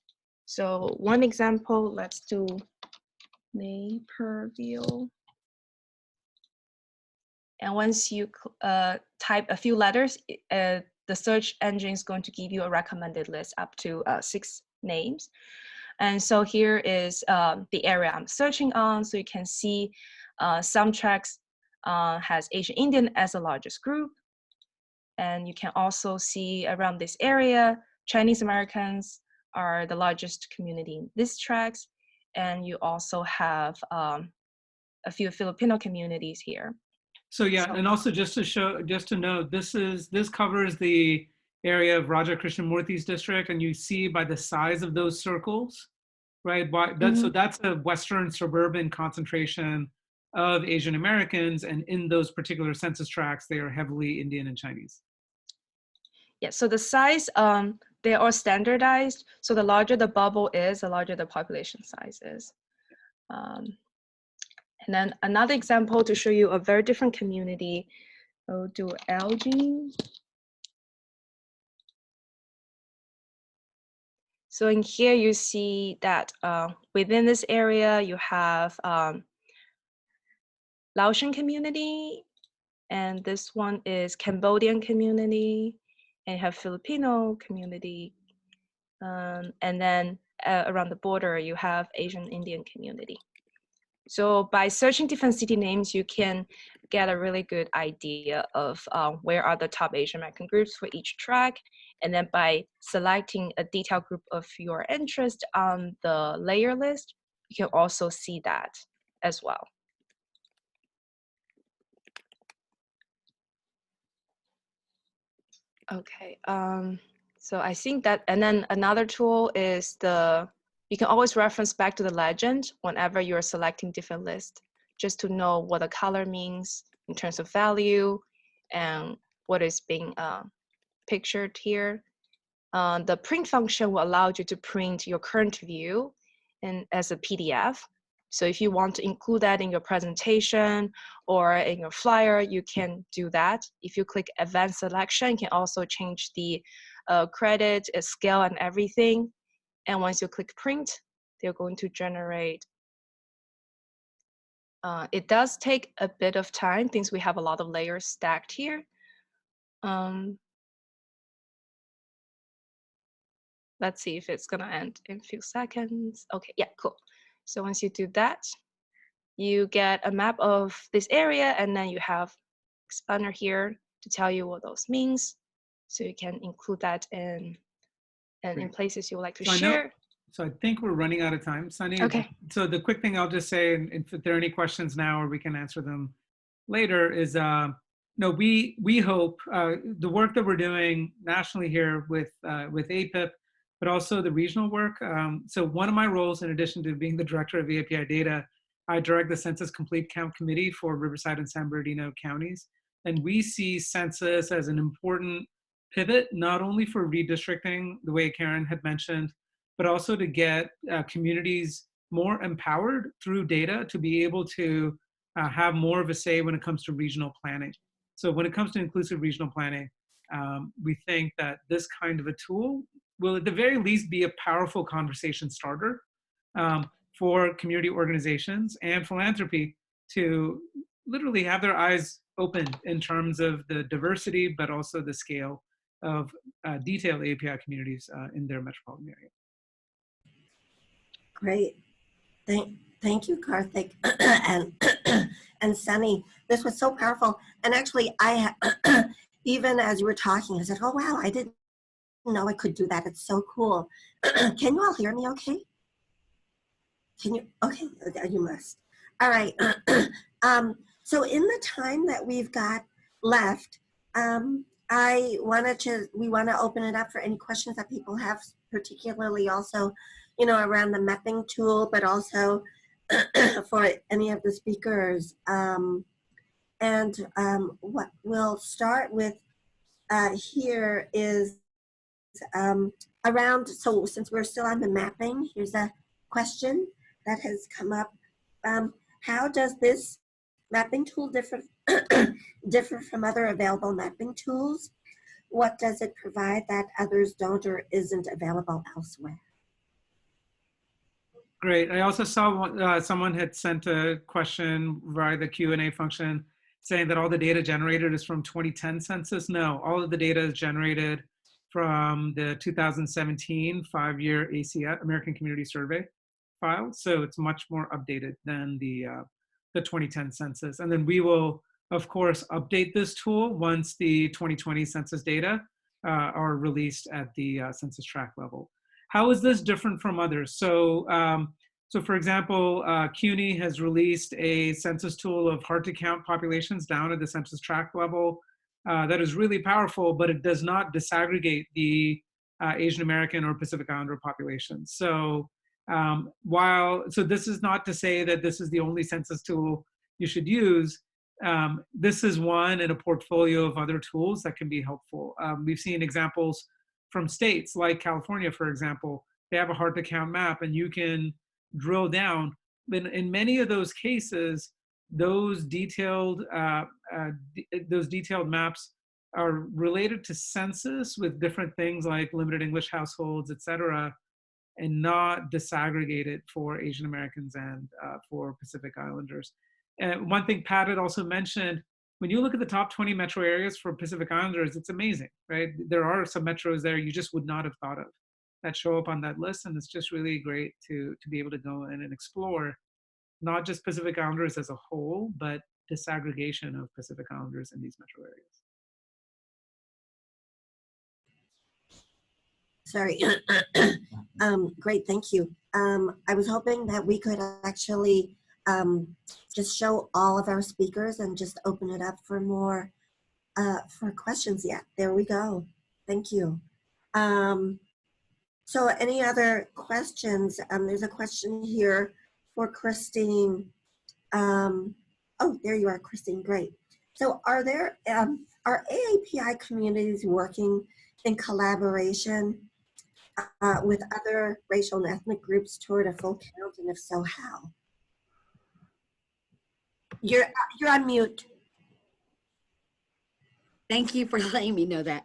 So one example, let's do Naperville. And once you type a few letters, the search engine is going to give you a recommended list up to 6 names. And so here is the area I'm searching on. So you can see some tracts has Asian Indian as the largest group. And you can also see around this area, Chinese Americans are the largest community in this tract. And you also have a few Filipino communities here. So yeah, and also just to note, this covers the area of Raja Krishnamurthy's district, and you see by the size of those circles, right? So that's a Western suburban concentration of Asian Americans, and in those particular census tracts, they are heavily Indian and Chinese. Yeah, so the size, they are standardized. So the larger the bubble is, the larger the population size is. And then another example to show you a very different community, I'll do Elgin. So in here you see that within this area you have Laotian community, and this one is Cambodian community, and you have Filipino community, and then around the border you have Asian Indian community. So by searching different city names, you can get a really good idea of where are the top Asian American groups for each tract. And then by selecting a detailed group of your interest on the layer list, you can also see that as well. Okay, so I think that, and then another tool is you can always reference back to the legend whenever you're selecting different lists, just to know what the color means in terms of value and what is being pictured here. The print function will allow you to print your current view as a PDF. So if you want to include that in your presentation or in your flyer, you can do that. If you click Advanced Selection, you can also change the credit, scale, and everything. And once you click Print, they're going to generate. It does take a bit of time since we have a lot of layers stacked here. Let's see if it's gonna end in a few seconds. Okay, yeah, cool. So once you do that, you get a map of this area, and then you have expander here to tell you what those means. So you can include that in places you would like to share. So I think we're running out of time, Sunny. Okay. So the quick thing I'll just say, and if there are any questions now or we can answer them later, is no, we hope the work that we're doing nationally here with APIP, but also the regional work. So one of my roles, in addition to being the Director of API Data, I direct the Census Complete Count Committee for Riverside and San Bernardino counties. And we see census as an important pivot, not only for redistricting, the way Karen had mentioned, but also to get communities more empowered through data to be able to have more of a say when it comes to regional planning. So when it comes to inclusive regional planning, we think that this kind of a tool will at the very least be a powerful conversation starter for community organizations and philanthropy to literally have their eyes open in terms of the diversity, but also the scale of detailed API communities in their metropolitan area. Great. Thank you, Karthik and Sunny. This was so powerful. And actually, even as you were talking, I said, oh, wow, I didn't know I could do that. It's so cool. Can you all hear me okay? Can you? Okay, you must. All right. So in the time that we've got left, we want to open it up for any questions that people have, particularly also, you know, around the mapping tool, but also for any of the speakers. What we'll start with here is around, so since we're still on the mapping, here's a question that has come up. How does this mapping tool differ from other available mapping tools? What does it provide that others don't or isn't available elsewhere? Great. I also saw someone had sent a question via the Q&A function saying that all the data generated is from 2010 census. No, all of the data is generated from the 2017 5-year ACS, American Community Survey file. So it's much more updated than the 2010 census. And then we will, of course, update this tool once the 2020 census data are released at the census tract level. How is this different from others? So, for example, CUNY has released a census tool of hard to count populations down at the census tract level that is really powerful, but it does not disaggregate the Asian American or Pacific Islander populations. So so this is not to say that this is the only census tool you should use. This is one in a portfolio of other tools that can be helpful. We've seen examples from states like California, for example. They have a hard to count map and you can drill down. But in many of those cases, those detailed maps are related to census with different things like limited English households, et cetera, and not disaggregated for Asian Americans and for Pacific Islanders. And one thing Pat had also mentioned, when you look at the top 20 metro areas for Pacific Islanders, it's amazing, right? There are some metros there you just would not have thought of that show up on that list. And it's just really great to be able to go in and explore not just Pacific Islanders as a whole, but disaggregation of Pacific Islanders in these metro areas. Sorry. Great, thank you. I was hoping that we could actually just show all of our speakers and just open it up for more for questions. Yeah, there we go. Thank you. So any other questions? There's a question here for Christine. Oh, there you are, Christine, great. So are AAPI communities working in collaboration with other racial and ethnic groups toward a full count, and if so, how? You're on mute. Thank you for letting me know that.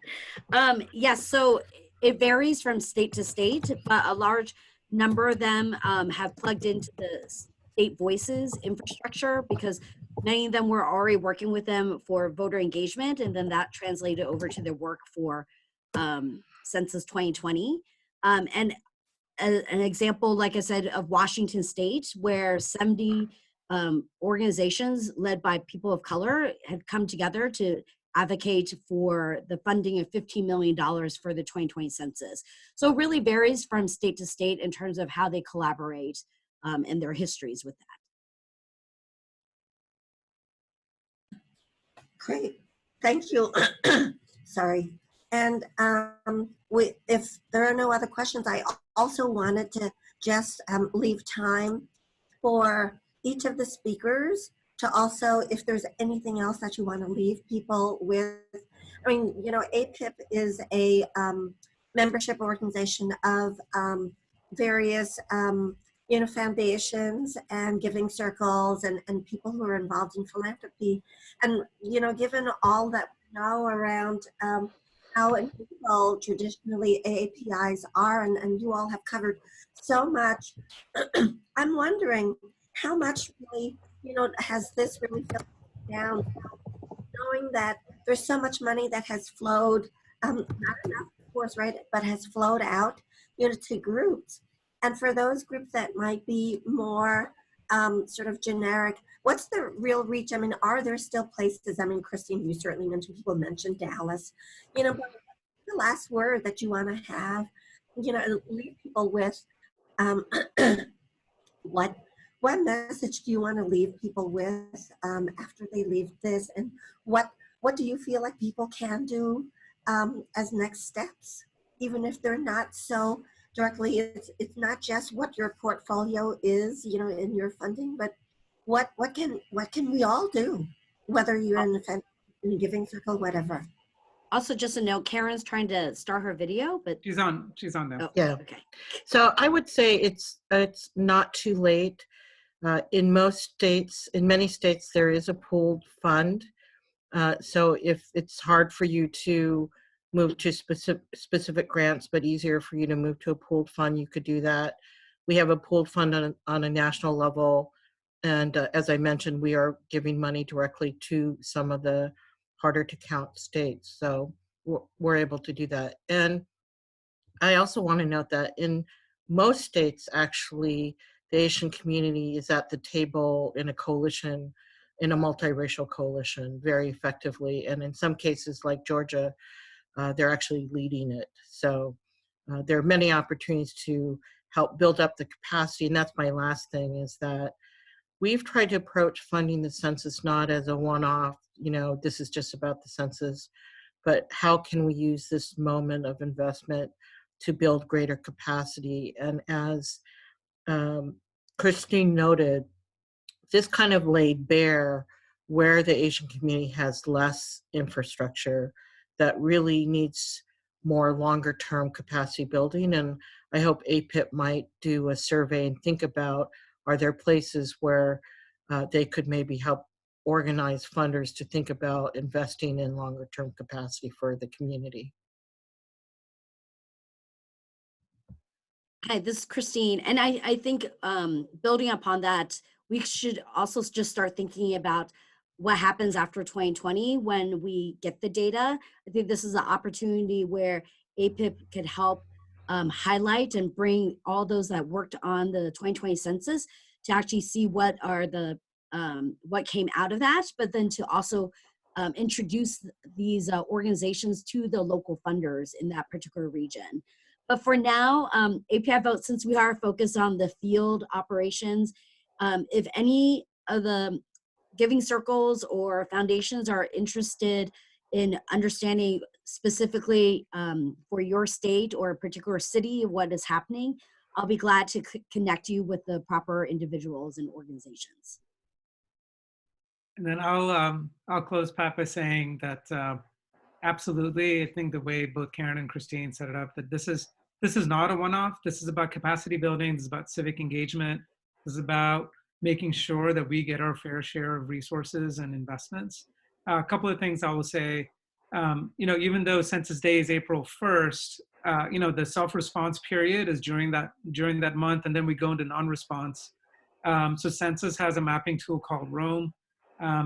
Yes, so it varies from state to state, but a large number of them have plugged into the state voices infrastructure because many of them were already working with them for voter engagement, and then that translated over to their work for Census 2020. And an example, like I said, of Washington State, where 70 organizations led by people of color had come together to advocate for the funding of $15 million for the 2020 census. So it really varies from state to state in terms of how they collaborate and their histories with that. Great, thank you. Sorry. And if there are no other questions, I also wanted to just leave time for each of the speakers to also, if there's anything else that you want to leave people with. I mean, you know, APIP is a membership organization of various, you know, foundations and giving circles and people who are involved in philanthropy. And, you know, given all that we know around how integral traditionally AAPIs are, and you all have covered so much, I'm wondering how much really, you know, has this really filtered down, knowing that there's so much money that has flowed, not enough, of course, right, but has flowed out, you know, to groups. And for those groups that might be more sort of generic, what's the real reach? I mean, are there still places? I mean, Christine, you certainly mentioned, people mentioned Dallas, you know, but the last word that you want to have, you know, and leave people with, what message do you want to leave people with after they leave this, and what do you feel like people can do as next steps, even if they're not so directly? It's not just what your portfolio is, you know, in your funding, but what can we all do, whether you're in a giving circle, whatever. Also, just a note, Karen's trying to start her video, but She's on now. oh, Yeah. okay. So I would say it's not too late. In most states, in many states, there is a pooled fund. So if it's hard for you to move to specific grants, but easier for you to move to a pooled fund, you could do that. We have a pooled fund on a national level. And as I mentioned, we are giving money directly to some of the harder to count states. So we're able to do that. And I also want to note that in most states, actually, the Asian community is at the table in a coalition, in a multiracial coalition, very effectively. And in some cases, like Georgia, they're actually leading it. So there are many opportunities to help build up the capacity. And that's my last thing, is that we've tried to approach funding the census not as a one-off, you know, this is just about the census, but how can we use this moment of investment to build greater capacity? And as Christine noted, this kind of laid bare where the Asian community has less infrastructure that really needs more longer term capacity building. And I hope APIP might do a survey and think about, are there places where they could maybe help organize funders to think about investing in longer term capacity for the community. Hi, this is Christine. And I think building upon that, we should also just start thinking about what happens after 2020 when we get the data. I think this is an opportunity where APIP could help highlight and bring all those that worked on the 2020 census to actually see what are the what came out of that, but then to also introduce these organizations to the local funders in that particular region. But for now, API Vote, since we are focused on the field operations, if any of the giving circles or foundations are interested in understanding specifically for your state or a particular city what is happening, I'll be glad to connect you with the proper individuals and organizations. And then I'll close, Pat, by saying that absolutely. I think the way both Karen and Christine set it up, that this is not a one-off. This is about capacity building. This is about civic engagement. This is about making sure that we get our fair share of resources and investments. A couple of things I will say. Even though Census Day is April 1st, the self-response period is during that month, and then we go into non-response. So Census has a mapping tool called Roam.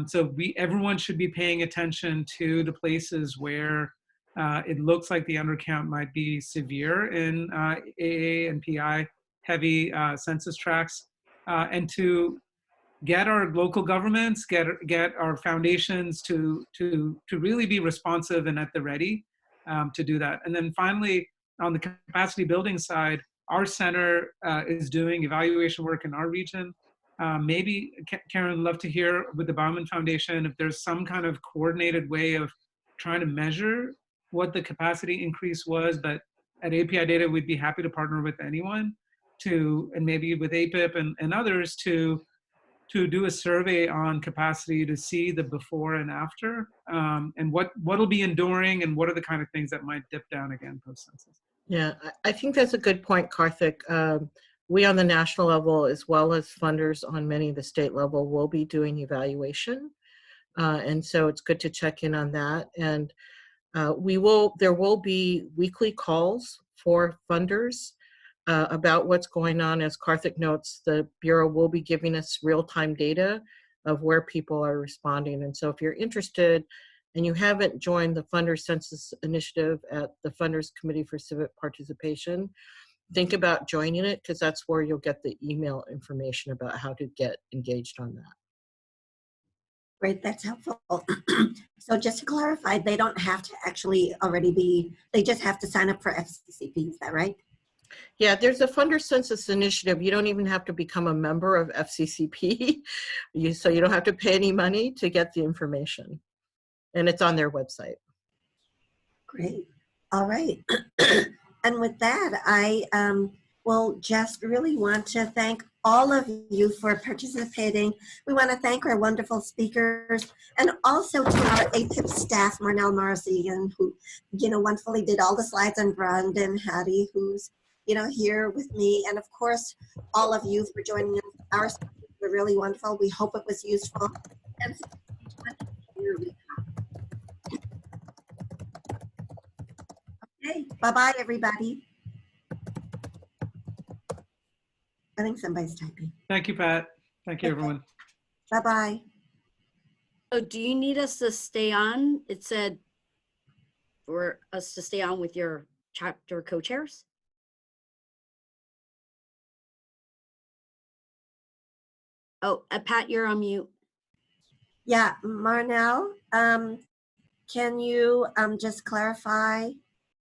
So everyone should be paying attention to the places where it looks like the undercount might be severe in AA and PI heavy census tracts, and to get our local governments, get our foundations to really be responsive and at the ready to do that. And then finally, on the capacity building side, our center is doing evaluation work in our region. Maybe, Karen, would love to hear with the Bauman Foundation if there's some kind of coordinated way of trying to measure what the capacity increase was. But at API Data, we'd be happy to partner with anyone and maybe with APIP and others to do a survey on capacity to see the before and after, and what'll be enduring and what are the kind of things that might dip down again post-census. Yeah, I think that's a good point, Karthik. We on the national level, as well as funders on many of the state level, will be doing evaluation. And so it's good to check in on that. And there will be weekly calls for funders about what's going on. As Karthik notes, the Bureau will be giving us real-time data of where people are responding. And so if you're interested and you haven't joined the Funder Census Initiative at the Funders Committee for Civic Participation, think about joining it, because that's where you'll get the email information about how to get engaged on that. Great, that's helpful. So just to clarify, they don't have to actually they just have to sign up for FCCP, is that right? Yeah, there's a Funder Census Initiative. You don't even have to become a member of FCCP, so you don't have to pay any money to get the information. And it's on their website. Great. All right. And with that, I will just really want to thank all of you for participating. We want to thank our wonderful speakers, and also to our APIP staff, Marnell Marzian, who, wonderfully did all the slides, and Brandon Hattie, who's, here with me. And of course, all of you for joining us. Our speakers were really wonderful. We hope it was useful. And here we go. Okay, bye-bye, everybody. I think somebody's typing. Thank you, Pat. Thank you, everyone. Bye-bye. So do you need us to stay on? It said for us to stay on with your chapter co-chairs. Oh, Pat, you're on mute. Yeah, Marnell, can you just clarify